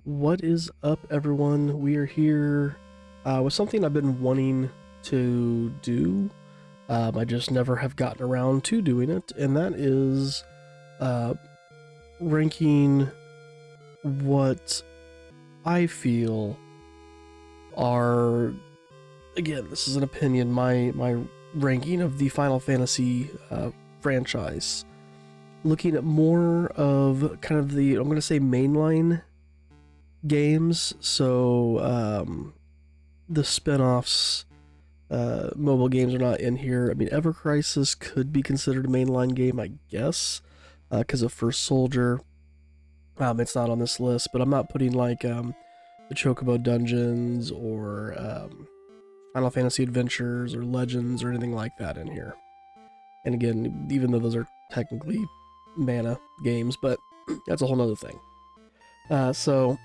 What is up, everyone? We are here with something I've been wanting to do. I just never have gotten around to doing it, and that is uh, ranking what I feel are, again, this is an opinion, my ranking of the Final Fantasy franchise. Looking at more of kind of the, I'm going to say, mainline games, so the spin-offs, mobile games are not in here. I mean, Ever Crisis could be considered a mainline game, I guess, because of First Soldier. It's not on this list, but I'm not putting like the Chocobo Dungeons or Final Fantasy Adventures or Legends or anything like that in here. And again, even though those are technically mana games, but that's a whole nother thing. So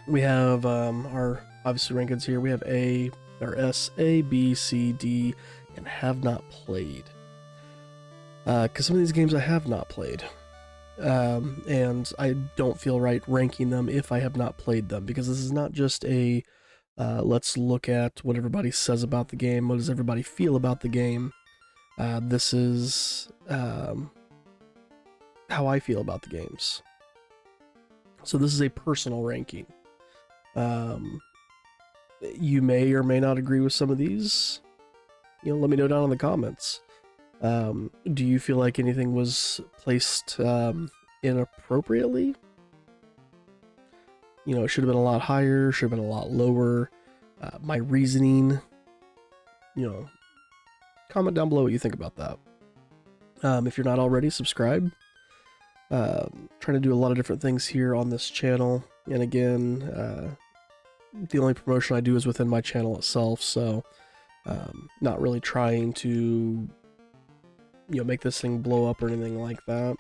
we have our obviously rankings here. We have A or S, A, B, C, D, and have not played. Because some of these games I have not played. And I don't feel right ranking them if I have not played them, because this is not just a let's look at what everybody says about the game, what does everybody feel about the game. This is how I feel about the games. So this is a personal ranking. You may or may not agree with some of these. Let me know down in the comments. Do you feel like anything was placed inappropriately? It should have been a lot higher, should have been a lot lower. My reasoning, comment down below what you think about that. If you're not already, subscribe. Trying to do a lot of different things here on this channel, and again, the only promotion I do is within my channel itself, so not really trying to make this thing blow up or anything like that.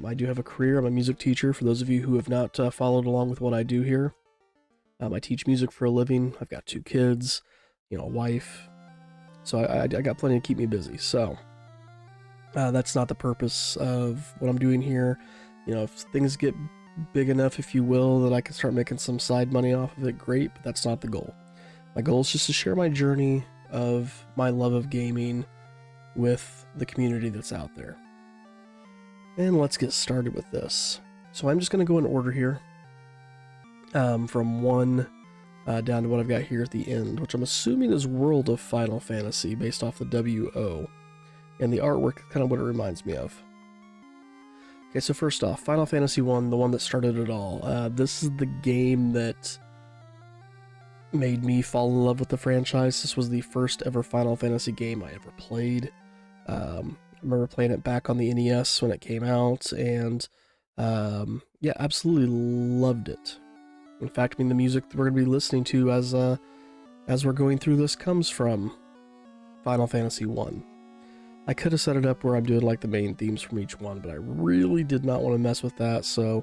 I do have a career. I'm a music teacher. For those of you who have not followed along with what I do here, I teach music for a living. I've got 2 kids, a wife, so I got plenty to keep me busy. So that's not the purpose of what I'm doing here. If things get big enough, if you will, that I can start making some side money off of it, great, but that's not the goal. My goal is just to share my journey of my love of gaming with the community that's out there. And let's get started with this. So I'm just going to go in order here, from 1 down to what I've got here at the end, which I'm assuming is World of Final Fantasy based off the WO. And the artwork, kind of what it reminds me of. Okay, so first off, Final Fantasy I, the one that started it all. This is the game that made me fall in love with the franchise. This was the first ever Final Fantasy game I ever played. I remember playing it back on the NES when it came out, and yeah, absolutely loved it. In fact, the music that we're going to be listening to as we're going through this comes from Final Fantasy I. I could have set it up where I'm doing like the main themes from each one, but I really did not want to mess with that, so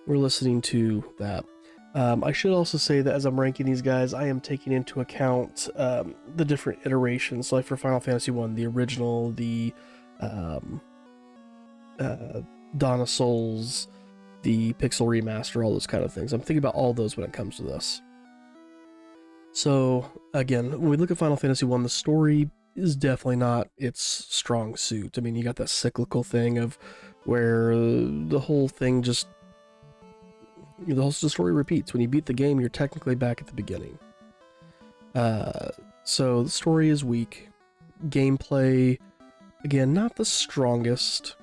we're listening to that. I should also say that as I'm ranking these guys, I am taking into account the different iterations. So like for Final Fantasy I, the original, the Dawn of Souls, the Pixel Remaster, all those kind of things. I'm thinking about all those when it comes to this. So again, when we look at Final Fantasy I, the story is definitely not its strong suit. You got that cyclical thing of where the whole thing just, the story repeats. When you beat the game, you're technically back at the beginning. So the story is weak. Gameplay, again, not the strongest,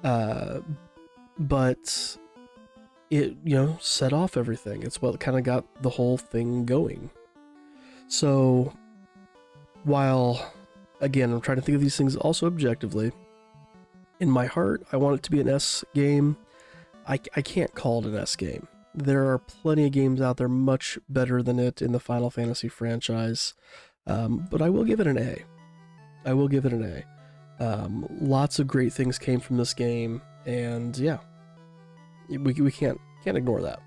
but it, set off everything. It's what kind of got the whole thing going. So while, again, I'm trying to think of these things also objectively, in my heart, I want it to be an S game. I can't call it an S game. There are plenty of games out there much better than it in the Final Fantasy franchise, but I will give it an A. I will give it an A. Lots of great things came from this game, and yeah, we can't ignore that.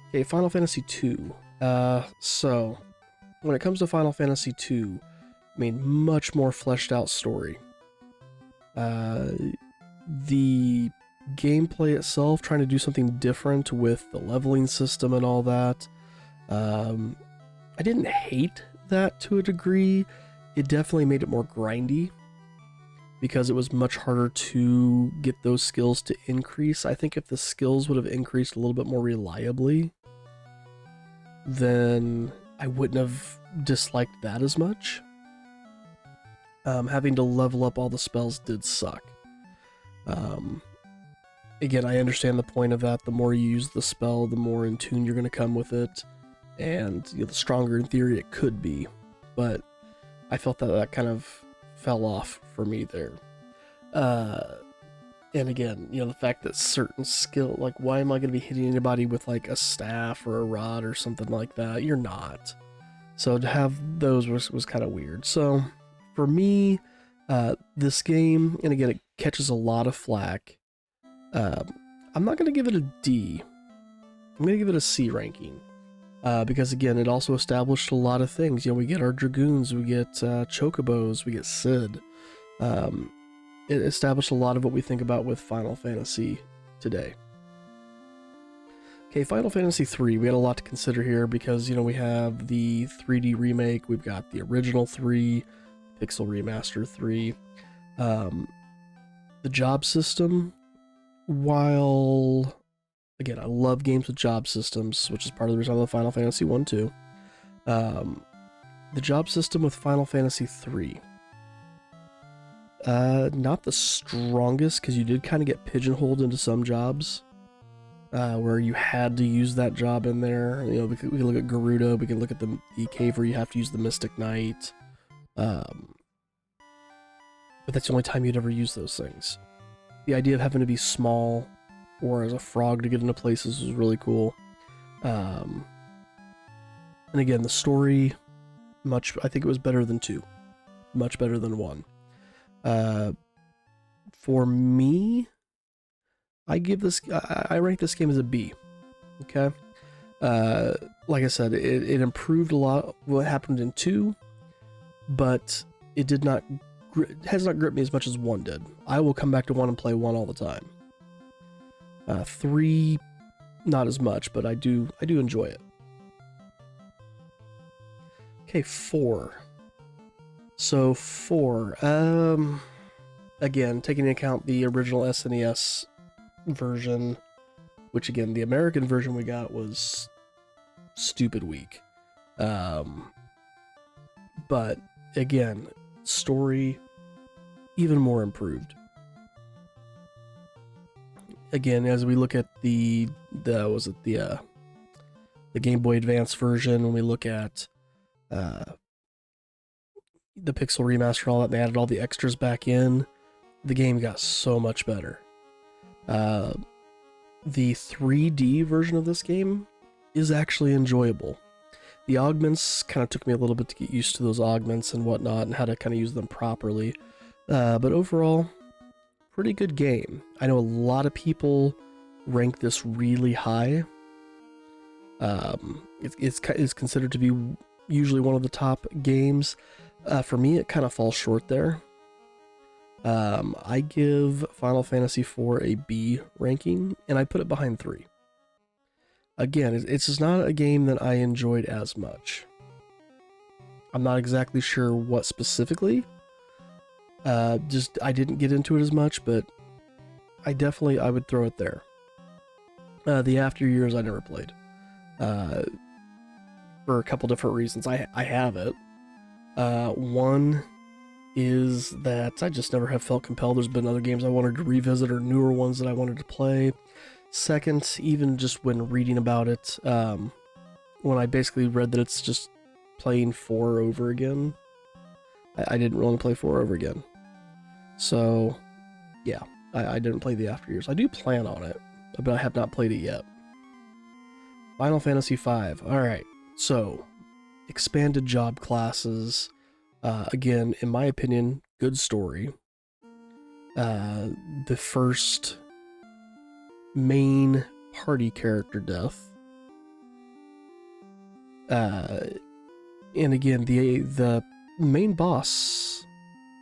Okay, Final Fantasy II. So when it comes to Final Fantasy II, much more fleshed out story. The gameplay itself, trying to do something different with the leveling system and all that. I didn't hate that to a degree. It definitely made it more grindy because it was much harder to get those skills to increase. I think if the skills would have increased a little bit more reliably, then I wouldn't have disliked that as much. Having to level up all the spells did suck. Again, I understand the point of that. The more you use the spell, the more in tune you're going to come with it, and the stronger in theory it could be. But I felt that kind of fell off for me there. And again, the fact that certain skill, like, why am I going to be hitting anybody with like a staff or a rod or something like that? You're not. So to have those was kind of weird. So for me, this game, and again, it catches a lot of flack. I'm not going to give it a D. I'm going to give it a C ranking. Because again, it also established a lot of things. We get our Dragoons, we get Chocobos, we get Sid. It established a lot of what we think about with Final Fantasy today. Okay, Final Fantasy III, we had a lot to consider here because, we have the 3D remake, we've got the original 3, Pixel Remaster 3. The job system, while, again, I love games with job systems, which is part of the reason I love Final Fantasy 1 too. The job system with Final Fantasy 3. Not the strongest, because you did kind of get pigeonholed into some jobs where you had to use that job in there. We can look at Gerudo, we can look at the cave where you have to use the Mystic Knight. But that's the only time you'd ever use those things. The idea of having to be small or as a frog to get into places was really cool. And again, the story, I think it was better than 2. Much better than 1. For me, I rank this game as a B. Okay. Like I said, it improved a lot what happened in 2, but it has not gripped me as much as 1 did. I will come back to 1 and play 1 all the time. 3, not as much, but I do enjoy it. Okay, 4. So 4, again, taking into account the original SNES version, which again, the American version we got was stupid weak. But again, story even more improved. Again, as we look at the Game Boy Advance version, when we look at the Pixel Remaster and all that, they added all the extras back in, the game got so much better. The 3D version of this game is actually enjoyable. The augments kind of took me a little bit to get used to those augments and whatnot and how to kind of use them properly. But overall, pretty good game. I know a lot of people rank this really high. It's considered to be usually one of the top games. For me, it kind of falls short there. I give Final Fantasy IV a B ranking, and I put it behind 3. Again, it's just not a game that I enjoyed as much. I'm not exactly sure what specifically. I didn't get into it as much, but I would throw it there. The After Years I never played. For a couple different reasons. I have it. One is that I just never have felt compelled. There's been other games I wanted to revisit or newer ones that I wanted to play. Second, even just when reading about it, when I basically read that it's just playing 4 over again, I didn't really play 4 over again. So, yeah, I didn't play the After Years. I do plan on it, but I have not played it yet. Final Fantasy V. Alright, so, expanded job classes. Again, in my opinion, good story. The first main party character death. And again, the main boss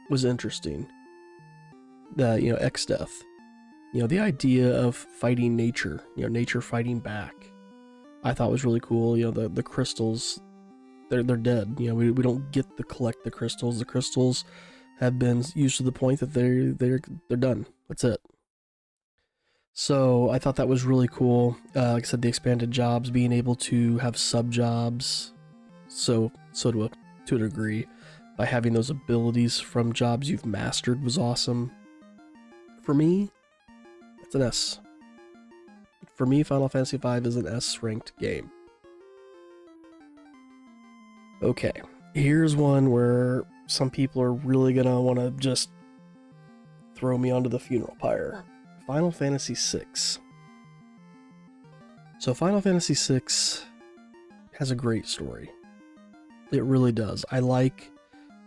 was interesting. X-Death. You know, the idea of fighting nature, you know, nature fighting back, I thought was really cool. You know, the crystals, they're dead. You know, we don't get to collect the crystals. The crystals have been used to the point that they're done. That's it. So I thought that was really cool. Like I said, the expanded jobs, being able to have sub jobs, so to a degree, by having those abilities from jobs you've mastered was awesome. For me, it's an S. For me, Final Fantasy V is an S ranked game. Okay, here's one where some people are really gonna want to just throw me onto the funeral pyre. Final Fantasy VI. So Final Fantasy VI has a great story. It really does. I like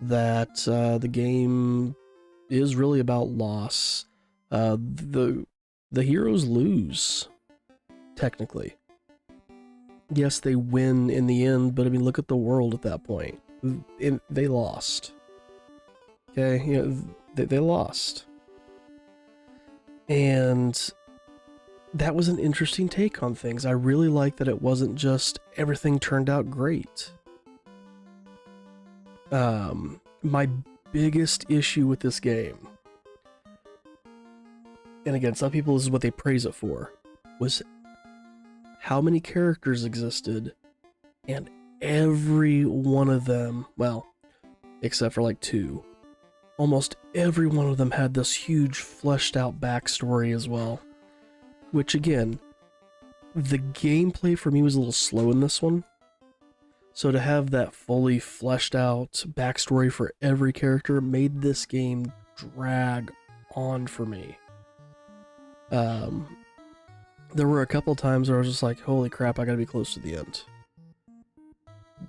that the game is really about loss. The heroes lose, technically. Yes, they win in the end, but I mean, look at the world at that point. They lost. Okay, you know, they lost. And that was an interesting take on things. I really like that it wasn't just everything turned out great. My biggest issue with this game, and again, some people, this is what they praise it for, was how many characters existed, and every one of them, well, except for like 2, almost every one of them had this huge fleshed out backstory as well. Which again, the gameplay for me was a little slow in this one. So to have that fully fleshed out backstory for every character made this game drag on for me. There were a couple times where I was just like, holy crap, I gotta be close to the end.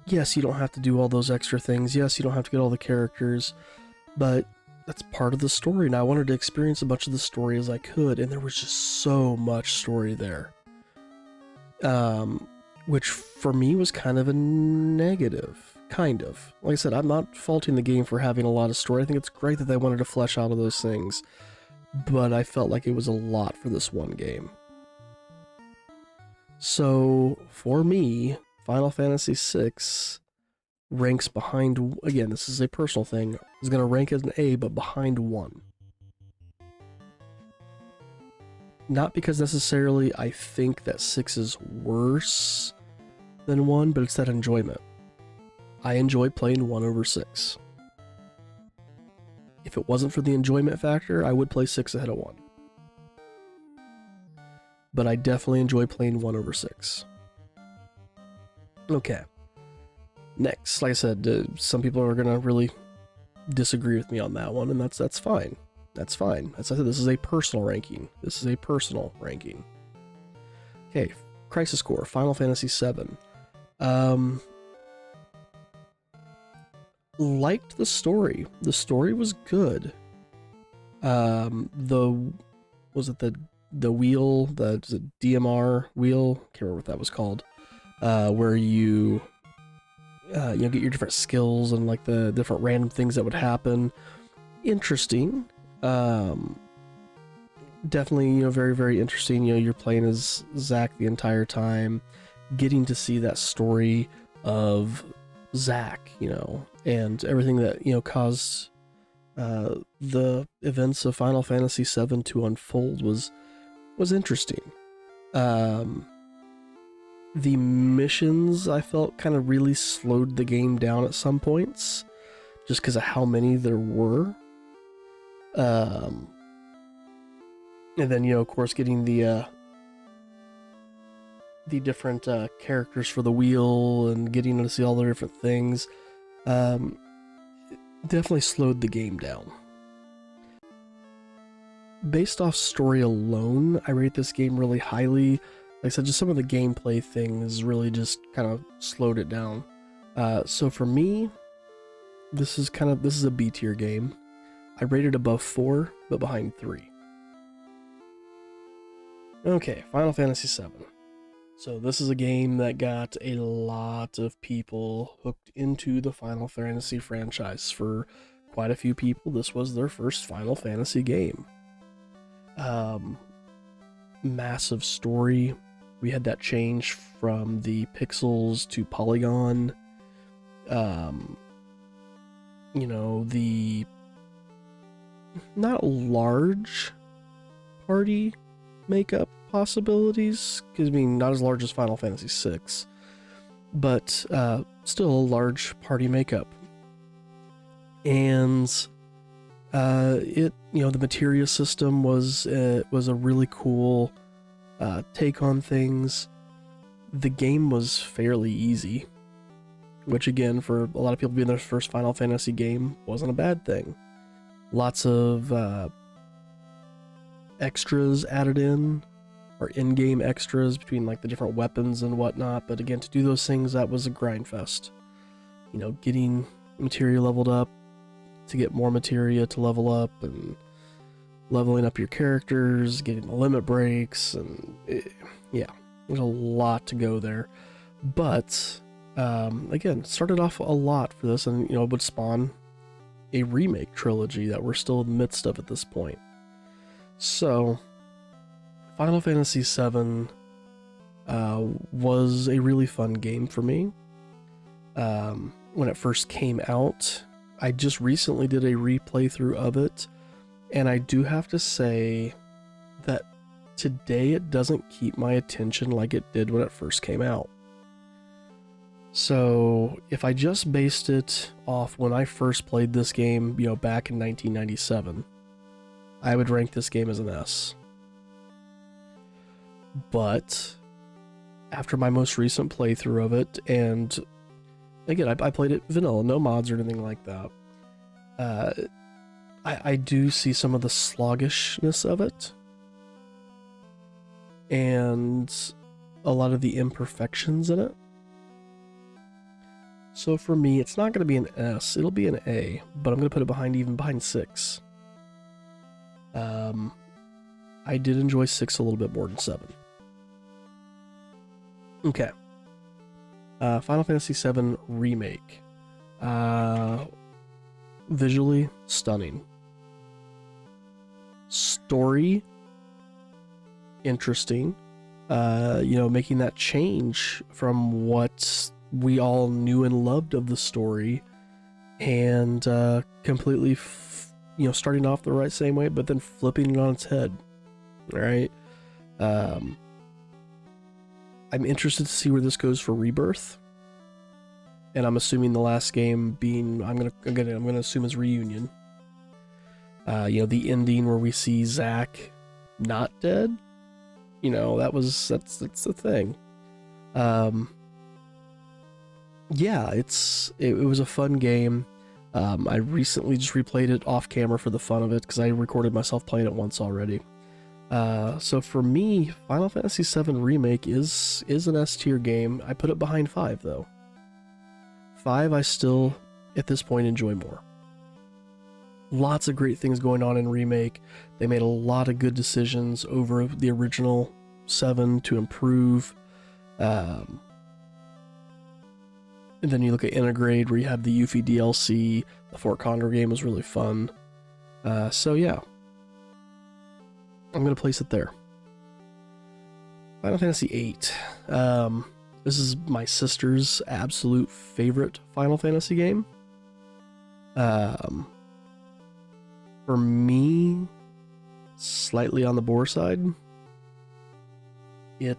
Yes, you don't have to do all those extra things. Yes, you don't have to get all the characters, but that's part of the story, and I wanted to experience as much of the story as I could, and there was just so much story there. Which for me was kind of a negative. Kind of. Like I said, I'm not faulting the game for having a lot of story. I think it's great that they wanted to flesh out all those things, but I felt like it was a lot for this one game. So, for me, Final Fantasy VI ranks behind, again, this is a personal thing, is going to rank as an A, but behind 1. Not because necessarily I think that 6 is worse than 1, but it's that enjoyment. I enjoy playing 1 over 6. If it wasn't for the enjoyment factor, I would play 6 ahead of 1. But I definitely enjoy playing 1 over 6. Okay. Next, like I said, some people are going to really disagree with me on that one, and that's fine. That's fine. As I said, this is a personal ranking. This is a personal ranking. Okay, Crisis Core, Final Fantasy VII. Liked the story. The story was good. The wheel, the DMR wheel, can't remember what that was called, where you get your different skills and like the different random things that would happen. Interesting. Definitely, very, very interesting. You're playing as Zack the entire time, getting to see that story of Zack, and everything that, caused the events of Final Fantasy VII to unfold was interesting. The missions, I felt, kind of really slowed the game down at some points, just because of how many there were. And then, of course, getting the different characters for the wheel and getting to see all the different things, definitely slowed the game down. Based off story alone, I rate this game really highly. Like I said, just some of the gameplay things really just kind of slowed it down. So for me, this is a B tier game. I rated above 4, but behind 3. Okay, Final Fantasy VII. So this is a game that got a lot of people hooked into the Final Fantasy franchise. For quite a few people, this was their first Final Fantasy game. massive story. We had that change from the pixels to polygon. The not large party makeup possibilities, because I mean, not as large as Final Fantasy VI, but still a large party makeup. And the materia system was a really cool take on things. The game was fairly easy, which again, for a lot of people being their first Final Fantasy game, wasn't a bad thing. Lots of extras added in, or in-game extras between like the different weapons and whatnot, but again, to do those things, that was a grind fest. Getting materia leveled up to get more materia to level up, and leveling up your characters, getting the limit breaks, and there's a lot to go there. But again, started off a lot for this, and would spawn a remake trilogy that we're still in the midst of at this point. So Final Fantasy VII was a really fun game for me. When it first came out, I just recently did a replay through of it, and I do have to say that today it doesn't keep my attention like it did when it first came out. So if I just based it off when I first played this game, back in 1997, I would rank this game as an S. But after my most recent playthrough of it, and again, I played it vanilla, no mods or anything like that, I do see some of the sluggishness of it, and a lot of the imperfections in it. So for me, it's not going to be an S, it'll be an A, but I'm going to put it behind 6. I did enjoy 6 a little bit more than 7. Okay. Final Fantasy VII Remake. Visually stunning. Story, interesting. Making that change from what we all knew and loved of the story, and completely, starting off the right same way, but then flipping it on its head. All right. I'm interested to see where this goes for Rebirth, and I'm assuming the last game being, I'm gonna assume is Reunion. The ending where we see Zack not dead. That's the thing. It was a fun game. I recently just replayed it off camera for the fun of it, because I recorded myself playing it once already. So for me, Final Fantasy VII Remake is an S tier game. I put it behind 5 though. 5 I still, at this point, enjoy more. Lots of great things going on in Remake. They made a lot of good decisions over the original 7 to improve. And then you look at Integrate, where you have the Yuffie DLC. The Fort Condor game was really fun. So yeah, I'm going to place it there. Final Fantasy VIII. This is my sister's absolute favorite Final Fantasy game. For me, slightly on the bore side. I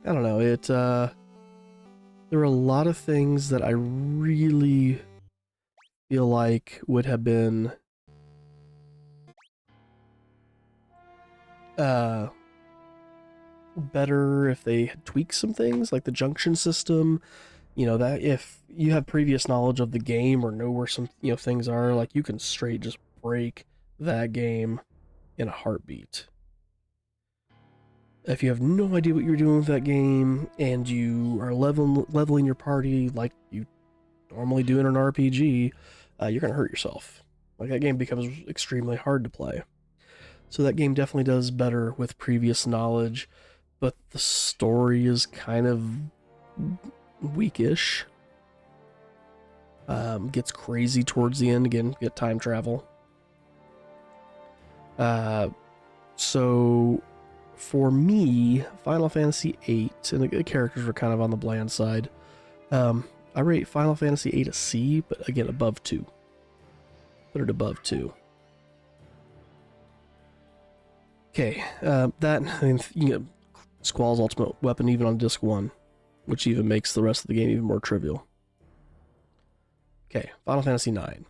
don't know, there were a lot of things that I really feel like would have been better if they had tweaked some things, like the junction system. That if you have previous knowledge of the game or know where some things are, like, you can straight just break that game in a heartbeat. If you have no idea what you're doing with that game, and you are leveling your party like you normally do in an RPG, you're gonna hurt yourself. Like, that game becomes extremely hard to play. So that game definitely does better with previous knowledge, but the story is kind of weakish. Gets crazy towards the end. Again, get time travel. So for me, Final Fantasy VIII, and the characters were kind of on the bland side. I rate Final Fantasy VIII a C, but again, above 2. Put it above 2. Okay, that, I mean, you get Squall's ultimate weapon even on disc 1, which even makes the rest of the game even more trivial. Okay, Final Fantasy IX.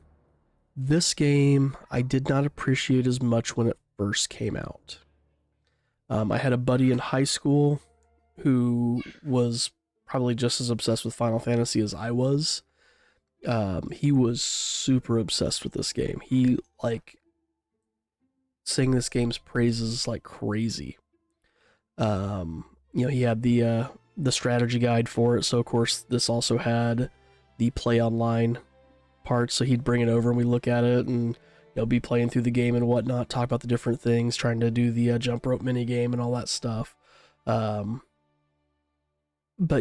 This game I did not appreciate as much when it first came out. I had a buddy in high school who was probably just as obsessed with Final Fantasy as I was. He was super obsessed with this game. He like sang this game's praises like crazy. He had the strategy guide for it, so of course this also had the play online part, so he'd bring it over and we look at it and be playing through the game and whatnot, talk about the different things, trying to do the jump rope mini game and all that stuff. But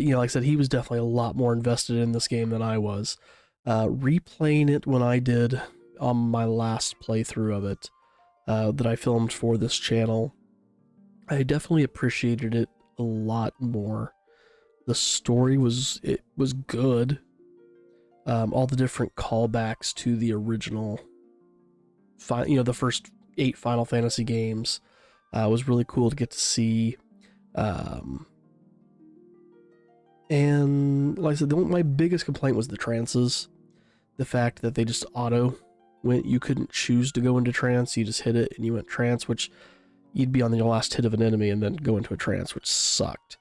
like I said, he was definitely a lot more invested in this game than I was. Replaying it when I did on my last playthrough of it that I filmed for this channel, I definitely appreciated it a lot more. The story was good. All the different callbacks to the original, the first 8 Final Fantasy games was really cool to get to see. And like I said, my biggest complaint was the trances. The fact that they just auto went, you couldn't choose to go into trance, you just hit it and you went trance, which you'd be on your last hit of an enemy and then go into a trance, which sucked.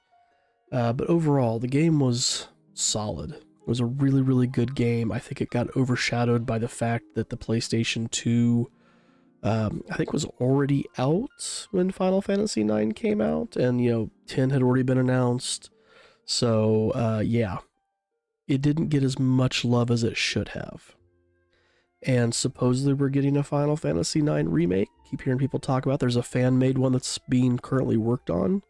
But overall, the game was solid. It was a really, really good game. I think it got overshadowed by the fact that the PlayStation 2, I think, was already out when Final Fantasy IX came out, and 10 had already been announced. So, yeah, it didn't get as much love as it should have. And supposedly we're getting a Final Fantasy IX remake. Keep hearing people talk about. There's a fan-made one that's being currently worked on.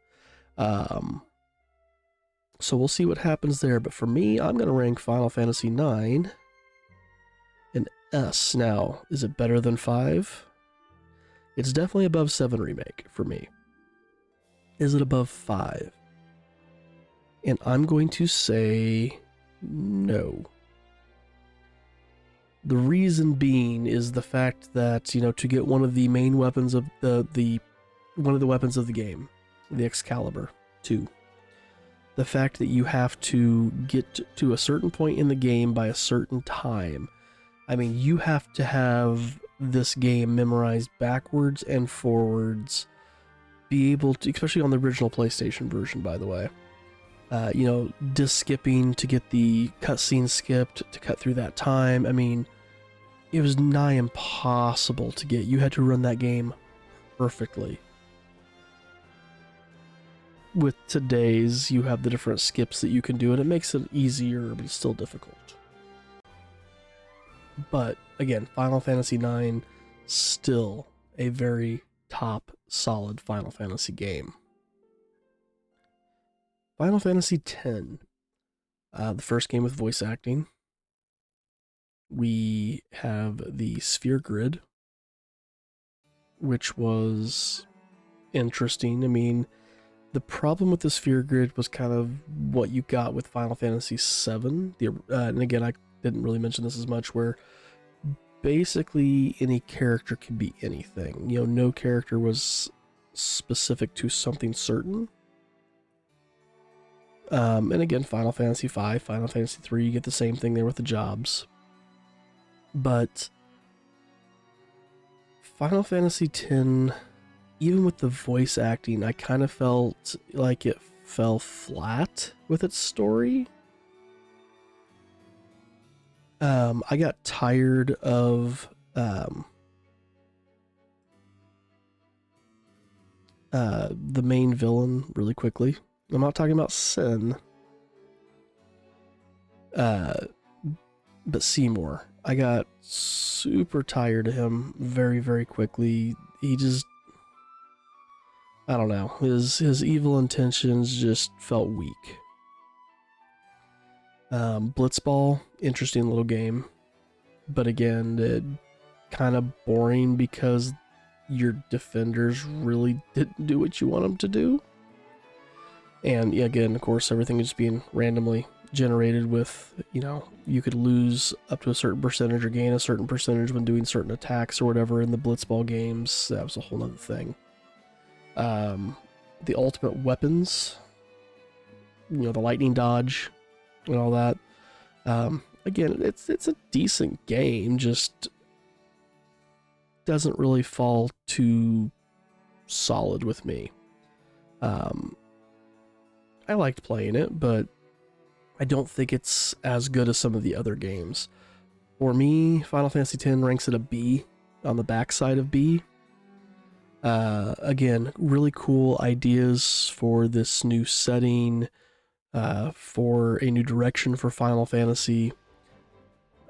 So we'll see what happens there. But for me, I'm going to rank Final Fantasy IX an S. Now, is it better than 5? It's definitely above 7 Remake for me. Is it above 5? And I'm going to say no. The reason being is the fact that, to get one of the main weapons of one of the weapons of the game, the Excalibur 2, the fact that you have to get to a certain point in the game by a certain time. I mean, you have to have this game memorized backwards and forwards, be able to, especially on the original PlayStation version, by the way, disc skipping to get the cutscene skipped to cut through that time. I mean, it was nigh impossible to get. You had to run that game perfectly. With today's, you have the different skips that you can do, and it makes it easier, but it's still difficult. But again, Final Fantasy IX, still a very top, solid Final Fantasy game. Final Fantasy X, the first game with voice acting. We have the Sphere Grid, which was interesting. I mean, the problem with the Sphere Grid was kind of what you got with Final Fantasy VII. And again, I didn't really mention this as much, where basically any character could be anything. No character was specific to something certain. And again, Final Fantasy V, Final Fantasy III, you get the same thing there with the jobs. But Final Fantasy X, even with the voice acting, I kind of felt like it fell flat with its story. I got tired of the main villain really quickly. I'm not talking about Sin, but Seymour. I got super tired of him very, very quickly. He just, I don't know, his evil intentions just felt weak. Blitzball, interesting little game, but again, it kind of boring because your defenders really didn't do what you want them to do. And yeah, again, of course, everything is being randomly generated with, you know, you could lose up to a certain percentage or gain a certain percentage when doing certain attacks or whatever in the blitzball games. That was a whole other thing. The ultimate weapons, you know, the lightning dodge and all that. Again, it's a decent game, just doesn't really fall too solid with me. I liked playing it, but I don't think it's as good as some of the other games. For me, Final Fantasy X ranks at a B, on the backside of B. Again, really cool ideas for this new setting, for a new direction for Final Fantasy.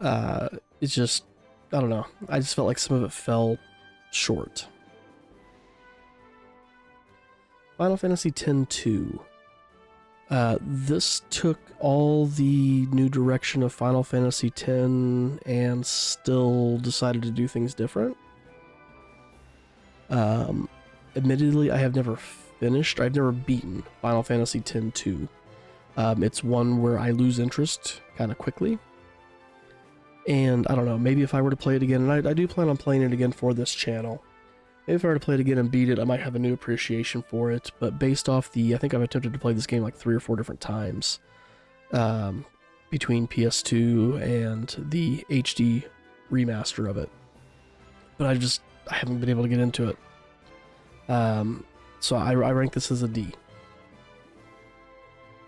It's just, I don't know, I just felt like some of it fell short. Final Fantasy X-2. This took all the new direction of Final Fantasy X and still decided to do things different. Admittedly, I have never finished, I've never beaten Final Fantasy X-2. It's one where I lose interest kind of quickly. And I don't know, maybe if I were to play it again, and I do plan on playing it again for this channel, maybe if I were to play it again and beat it, I might have a new appreciation for it. But based off I think I've attempted to play this game like 3 or 4 different times, between PS2 and the HD remaster of it. But I haven't been able to get into it. So I rank this as a D.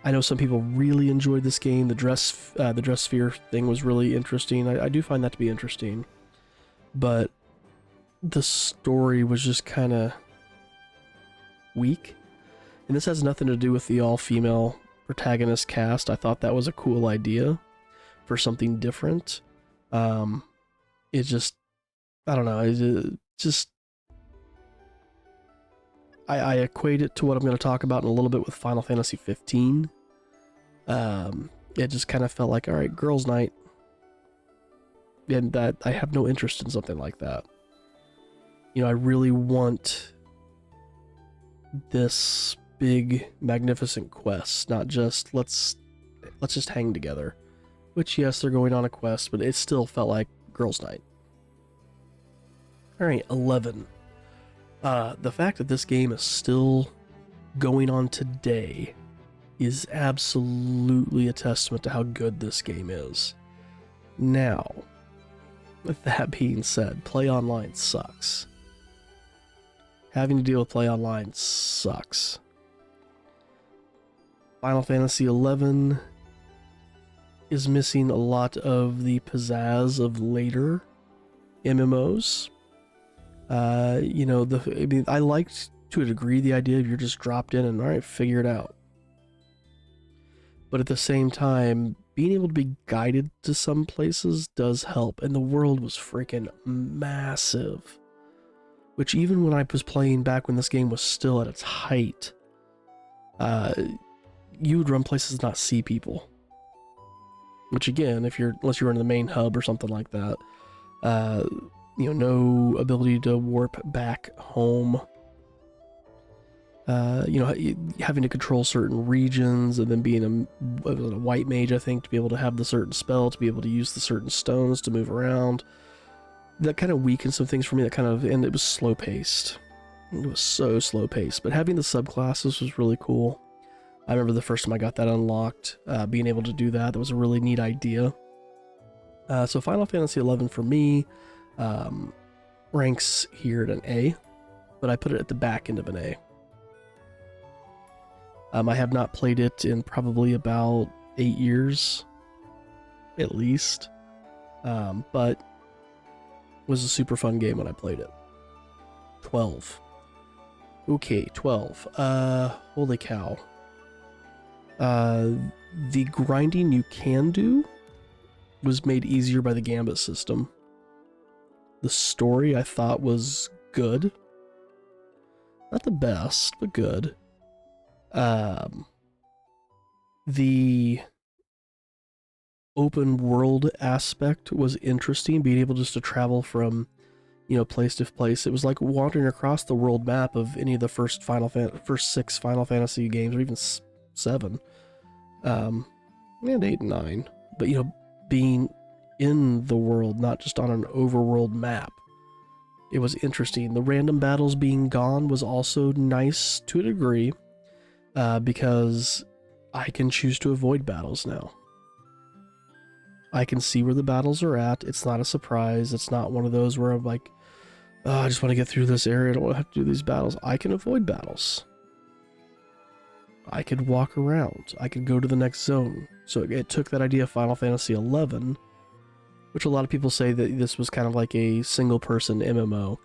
I know some people really enjoyed this game. The dress sphere thing was really interesting. I do find that to be interesting. But the story was just kind of weak. And this has nothing to do with the all-female protagonist cast. I thought that was a cool idea for something different. It just, I don't know, it just... I equate it to what I'm going to talk about in a little bit with Final Fantasy XV. It just kind of felt like, alright, girls' night. And that I have no interest in something like that. You know, I really want this big, magnificent quest, not just let's just hang together. Which, yes, they're going on a quest, but it still felt like girls' night. Alright, 11. The fact that this game is still going on today is absolutely a testament to how good this game is. Now, with that being said, play online sucks. Having to deal with play online sucks. Final Fantasy XI is missing a lot of the pizzazz of later MMOs. You know, I liked to a degree the idea of you're just dropped in and alright, figure it out. But at the same time, being able to be guided to some places does help, and the world was freaking massive. Which even when I was playing back when this game was still at its height, you would run places and not see people. Which again, unless you're in the main hub or something like that, you know, no ability to warp back home. You know, having to control certain regions, and then being a white mage, I think, to be able to have the certain spell, to be able to use the certain stones to move around. That kind of weakened some things for me, and it was slow-paced. It was so slow-paced, but having the subclasses was really cool. I remember the first time I got that unlocked, being able to do that was a really neat idea. So Final Fantasy XI for me ranks here at an A, but I put it at the back end of an A. I have not played it in probably about 8 years, at least, but it was a super fun game when I played it. 12. Okay, 12. Holy cow. The grinding you can do was made easier by the Gambit system. The story I thought was good. Not the best, but good. The open world aspect was interesting, being able just to travel from, place to place. It was like wandering across the world map of any of the first six Final Fantasy games, or even 7, and 8 and 9. But being in the world, not just on an overworld map. It was interesting. The random battles being gone was also nice to a degree, because I can choose to avoid battles now. I can see where the battles are at. It's not a surprise. It's not one of those where I'm like, oh, I just want to get through this area. I don't want to have to do these battles. I can avoid battles. I could walk around. I could go to the next zone. So it took that idea of Final Fantasy XI, which a lot of people say that this was kind of like a single-person MMO.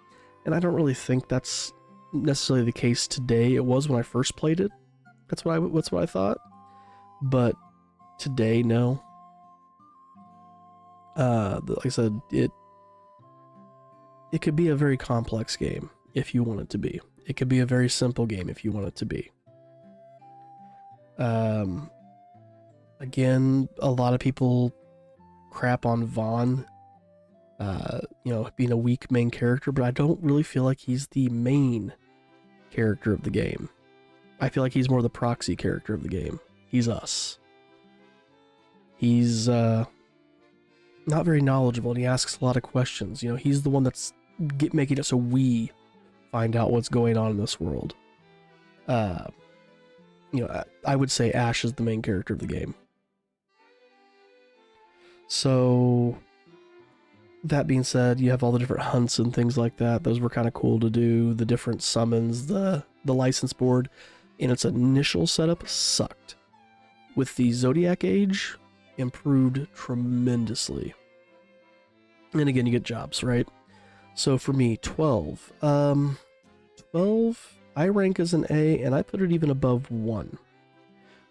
And I don't really think that's necessarily the case today. It was when I first played it. That's what I thought. But today, no. Like I said, it could be a very complex game if you want it to be. It could be a very simple game if you want it to be. Again, a lot of people crap on Vaughn, being a weak main character, but I don't really feel like he's the main character of the game. I feel like he's more the proxy character of the game. He's us. He's not very knowledgeable, and he asks a lot of questions. He's the one that's making it so we find out what's going on in this world. I would say Ash is the main character of the game. So, that being said, you have all the different hunts and things like that. Those were kind of cool to do. The different summons, the license board in its initial setup sucked. With the Zodiac Age, improved tremendously. And again, you get jobs, right? So for me, 12. 12, I rank as an A, and I put it even above 1.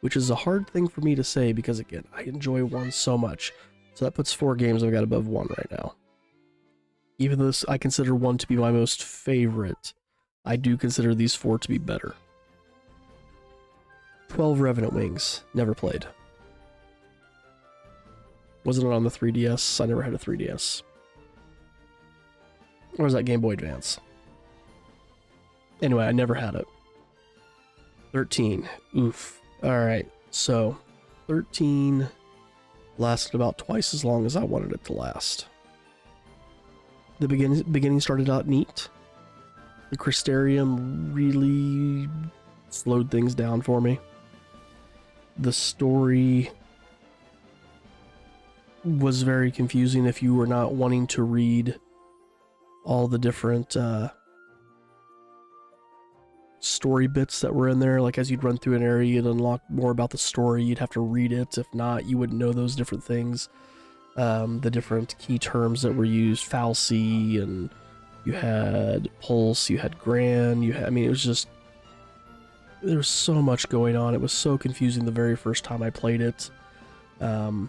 Which is a hard thing for me to say because, again, I enjoy 1 so much. So that puts 4 games I've got above 1 right now. Even though I consider 1 to be my most favorite, I do consider these 4 to be better. 12 Revenant Wings. Never played. Wasn't it on the 3DS? I never had a 3DS. Or was that Game Boy Advance? Anyway, I never had it. 13. Oof. Alright, so 13 lasted about twice as long as I wanted it to last. The beginning started out neat. The Crystarium really slowed things down for me. The story was very confusing if you were not wanting to read all the different story bits that were in there. Like as you'd run through an area, you'd unlock more about the story. You'd have to read it. If not, you wouldn't know those different things. The different key terms that were used, fal'Cie, and you had Pulse, you had Gran, it was just, there was so much going on. It was so confusing the very first time I played it. And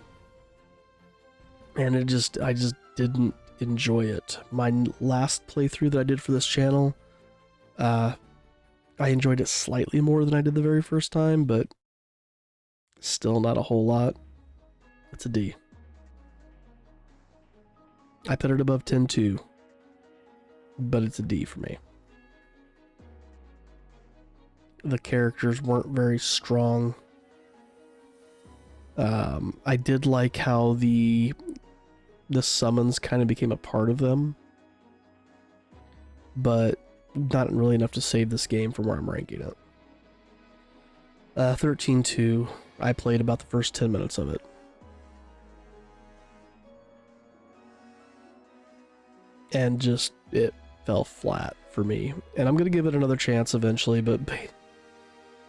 I just didn't enjoy it. My last playthrough that I did for this channel, I enjoyed it slightly more than I did the very first time, but still not a whole lot. It's a D. I put it above 10 too, but it's a D for me. The characters weren't very strong. I did like how the summons kind of became a part of them, but not really enough to save this game from where I'm ranking it. 13-2. I played about the first 10 minutes of it. And just, it fell flat for me. And I'm going to give it another chance eventually, but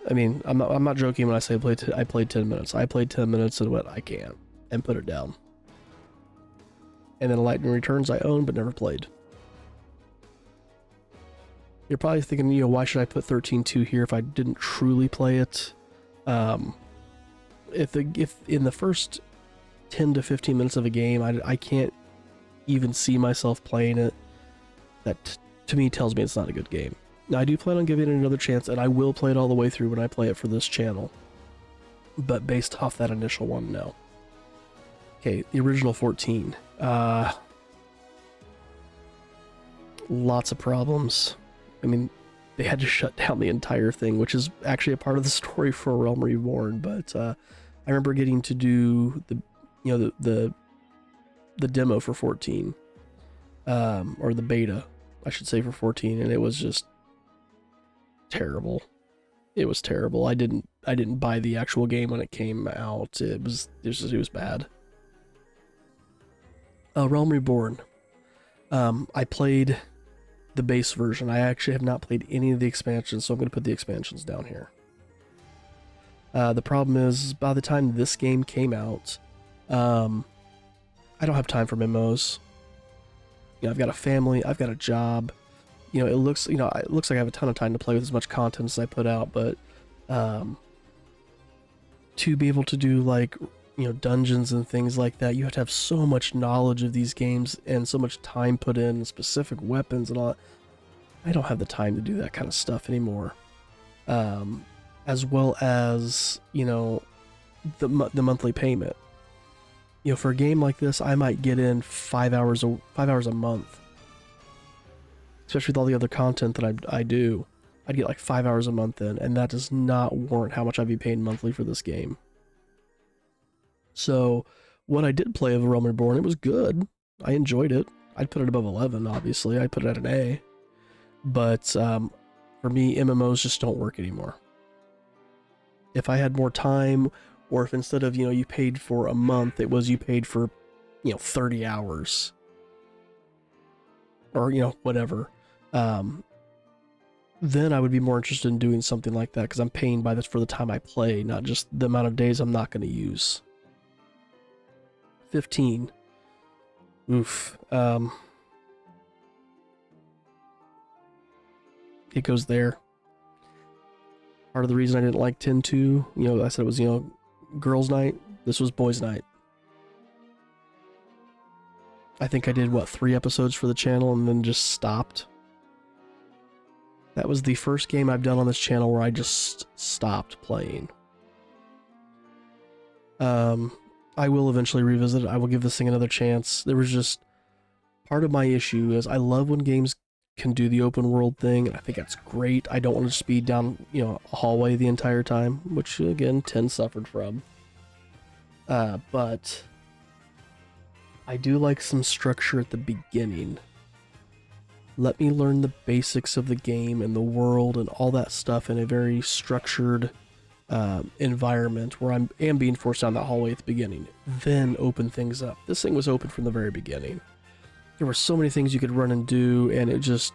I mean, I'm not joking when I say I played 10 minutes. I played 10 minutes and went, I can't, and put it down. And then Lightning Returns I own but never played. You're probably thinking, why should I put 13-2 here if I didn't truly play it? If in the first 10 to 15 minutes of a game, I can't even see myself playing it, that to me tells me it's not a good game. Now, I do plan on giving it another chance, and I will play it all the way through when I play it for this channel. But based off that initial one, no. Okay, the original 14. lots of problems. I mean, they had to shut down the entire thing, which is actually a part of the story for Realm Reborn. But I remember getting to do the demo for 14, or the beta, I should say, for 14, and it was just terrible. It was terrible. I didn't buy the actual game when it came out. It was bad. Realm Reborn. I played the base version. I actually have not played any of the expansions, so I'm going to put the expansions down here. The problem is, by the time this game came out, I don't have time for MMOs. You know, I've got a family, I've got a job. You know, it looks like I have a ton of time to play with as much content as I put out, but to be able to do, like, you know, dungeons and things like that, you have to have so much knowledge of these games and so much time put in, specific weapons and all that. I don't have the time to do that kind of stuff anymore. As well as, you know, the monthly payment. You know, for a game like this, I might get in 5 hours a month. Especially with all the other content that I do. I'd get like 5 hours a month in, and that does not warrant how much I'd be paying monthly for this game. So, what I did play of Realm Reborn, it was good. I enjoyed it. I'd put it above 11, obviously. I'd put it at an A. But for me, MMOs just don't work anymore. If I had more time, or if instead of, you know, you paid for a month, it was you paid for, you know, 30 hours. Or, you know, whatever. Then I would be more interested in doing something like that, because I'm paying by this for the time I play, not just the amount of days I'm not going to use. 15. Oof. It goes there. Part of the reason I didn't like 10-2, you know, I said it was, you know, girls' night. This was boys' night. I think I did, what, 3 episodes for the channel and then just stopped. That was the first game I've done on this channel where I just stopped playing. I will eventually revisit it. I will give this thing another chance. There was just... Part of my issue is I love when games can do the open world thing, and I think that's great. I don't want to speed down, you know, a hallway the entire time, which, again, 10 suffered from. But... I do like some structure at the beginning. Let me learn the basics of the game and the world and all that stuff in a very structured environment where I am being forced down that hallway at the beginning. Then open things up. This thing was open from the very beginning. There were so many things you could run and do, and it just...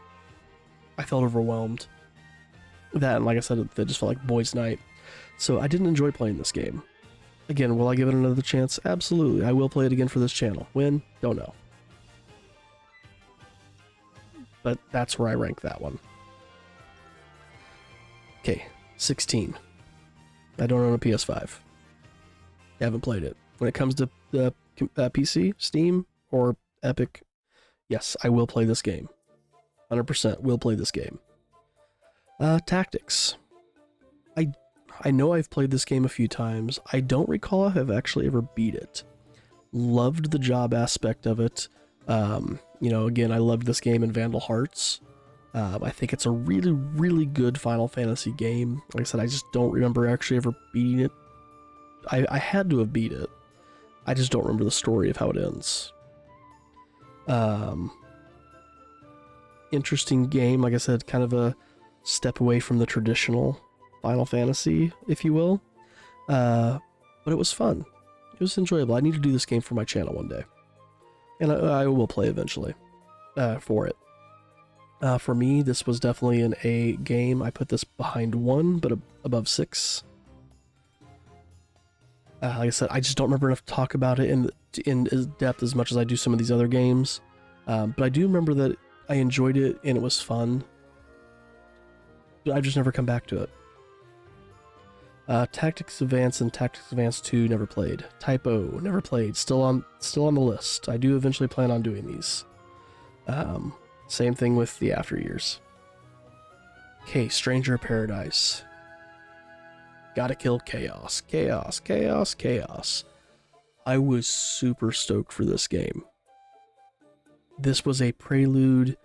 I felt overwhelmed. That, and like I said, it just felt like boys' night. So I didn't enjoy playing this game. Again, will I give it another chance? Absolutely. I will play it again for this channel. When? Don't know. But that's where I rank that one. Okay, 16. I don't own a PS5. I haven't played it. When it comes to the PC, Steam, or Epic, yes, I will play this game. 100% will play this game. Tactics. I know I've played this game a few times. I don't recall if I've actually ever beat it. Loved the job aspect of it. You know, again, I loved this game in Vandal Hearts. I think it's a really, really good Final Fantasy game. Like I said, I just don't remember actually ever beating it. I had to have beat it. I just don't remember the story of how it ends. Interesting game. Like I said, kind of a step away from the traditional Final Fantasy, if you will. But it was fun. It was enjoyable. I need to do this game for my channel one day. And I will play eventually for it. For me, this was definitely an A game. I put this behind 1, but above 6. Like I said, I just don't remember enough to talk about it in depth as much as I do some of these other games. But I do remember that I enjoyed it and it was fun. But I've just never come back to it. Tactics Advance and Tactics Advance 2 never played. Typo never played. Still on the list. I do eventually plan on doing these. Same thing with the After Years. Okay, Stranger of Paradise. Gotta kill chaos. Chaos, chaos, chaos. I was super stoked for this game. This was a prelude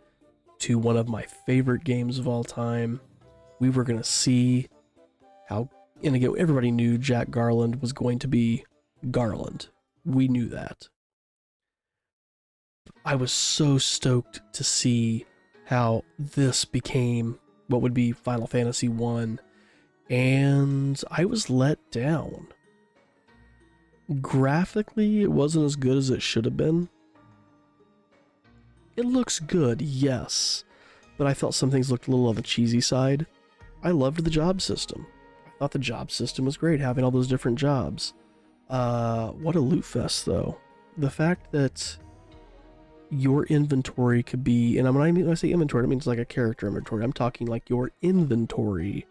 to one of my favorite games of all time. We were going to see how, and again, everybody knew Jack Garland was going to be Garland. We knew that. I was so stoked to see how this became what would be Final Fantasy I, and I was let down. Graphically, it wasn't as good as it should have been. It looks good, yes, but I felt some things looked a little on the cheesy side. I loved the job system. I thought the job system was great, having all those different jobs. What a loot fest, though. The fact that your inventory could be, and when I say inventory, I mean it's like a character inventory. I'm talking like your inventory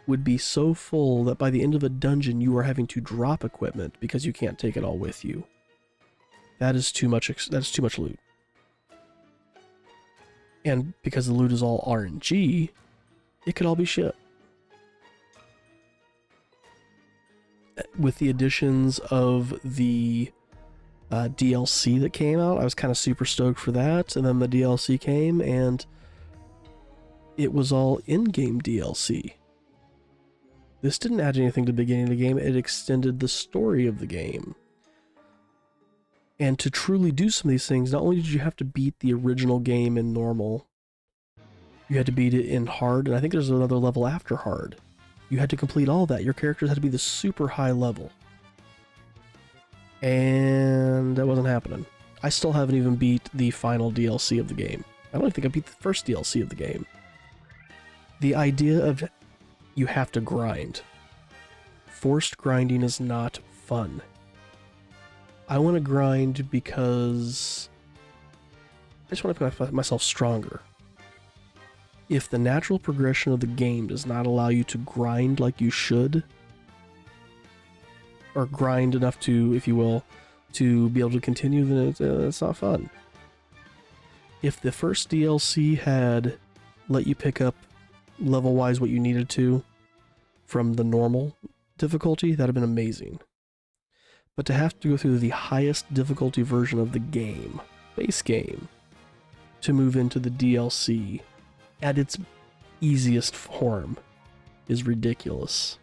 would be so full that by the end of a dungeon you are having to drop equipment because you can't take it all with you. That is too much. That's too much loot. And because the loot is all RNG, it could all be shit. With the additions of the DLC that came out, I was kind of super stoked for that, and then the DLC came, and it was all in-game DLC. This didn't add anything to the beginning of the game, it extended the story of the game. And to truly do some of these things, not only did you have to beat the original game in normal, you had to beat it in hard, and I think there's another level after hard. You had to complete all that. Your characters had to be the super high level. And that wasn't happening. I still haven't even beat the final DLC of the game. I don't even think I beat the first DLC of the game. The idea of you have to grind. Forced grinding is not fun. I want to grind because I just want to make myself stronger. If the natural progression of the game does not allow you to grind like you should, or grind enough to, if you will, to be able to continue, then it's not fun. If the first DLC had let you pick up level-wise what you needed to from the normal difficulty, that'd have been amazing. But to have to go through the highest difficulty version of the game, base game, to move into the DLC at its easiest form is ridiculous.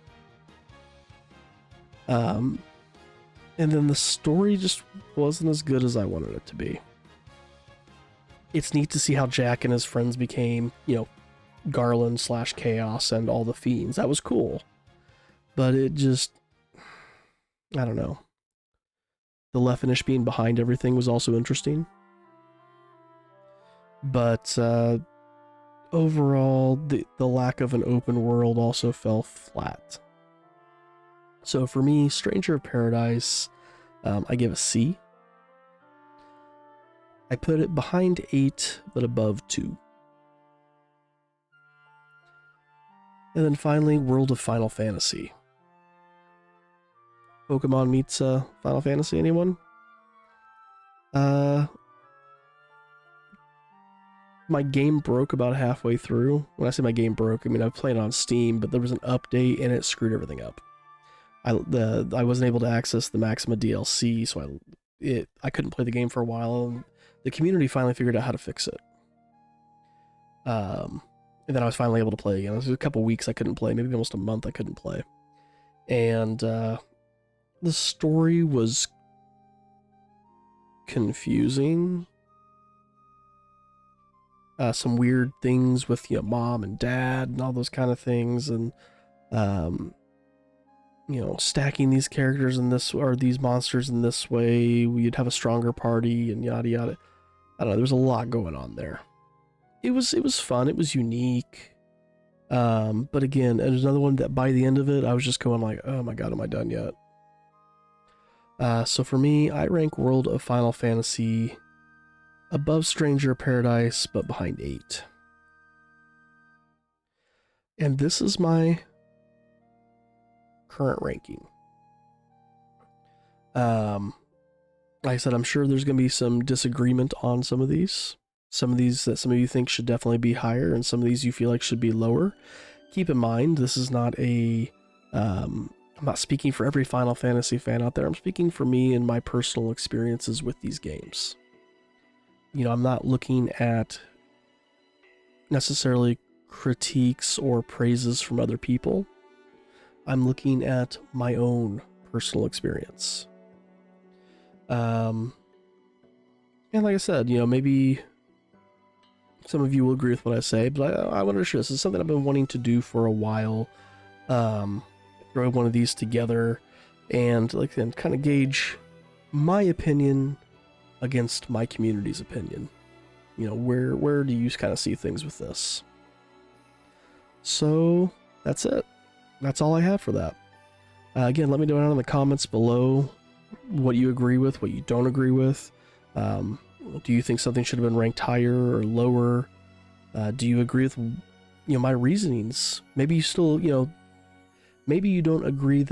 And then the story just wasn't as good as I wanted it to be. It's neat to see how Jack and his friends became, Garland / Chaos and all the fiends. That was cool. But it just, I don't know. The Leftinish being behind everything was also interesting. But overall, the lack of an open world also fell flat. So for me, Stranger of Paradise, I give a C. I put it behind 8, but above 2. And then finally, World of Final Fantasy. Pokemon meets Final Fantasy, anyone? My game broke about halfway through. When I say my game broke, I mean I played it on Steam, but there was an update and it screwed everything up. I wasn't able to access the Maxima DLC, so I couldn't play the game for a while. And the community finally figured out how to fix it. And then I was finally able to play again. It was a couple weeks I couldn't play, maybe almost a month I couldn't play. And the story was confusing. Some weird things with mom and dad and all those kind of things, and stacking these characters in this, or these monsters in this way, you'd have a stronger party and yada yada. I don't know, there was a lot going on there. It was fun, it was unique. But again, there's another one that by the end of it, I was just going like, oh my god, am I done yet? So for me, I rank World of Final Fantasy above Stranger of Paradise, but behind 8. And this is my current ranking. Like I said, I'm sure there's going to be some disagreement on some of these. Some of these that some of you think should definitely be higher, and some of these you feel like should be lower. Keep in mind, this is not a... I'm not speaking for every Final Fantasy fan out there. I'm speaking for me and my personal experiences with these games. I'm not looking at necessarily critiques or praises from other people. I'm looking at my own personal experience. And like I said, you know, maybe some of you will agree with what I say, but I want to share this is something I've been wanting to do for a while. Throw one of these together and kind of gauge my opinion against my community's opinion. You know, where do you kind of see things with this? So that's it. That's all I have for that. Again, let me know down in the comments below what you agree with, what you don't agree with. Do you think something should have been ranked higher or lower? Do you agree with, you know, my reasonings? Maybe you still, you know, maybe you don't agree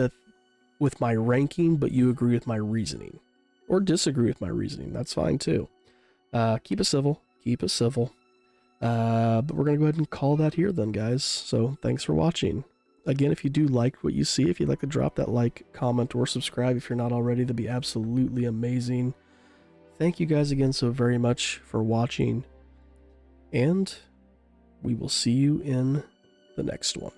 with my ranking, but you agree with my reasoning, or disagree with my reasoning. That's fine too. Keep it civil. Keep it civil. But we're gonna go ahead and call that here then, guys. So thanks for watching. Again, if you do like what you see, if you'd like to drop that like, comment, or subscribe if you're not already, that'd be absolutely amazing. Thank you guys again so very much for watching, and we will see you in the next one.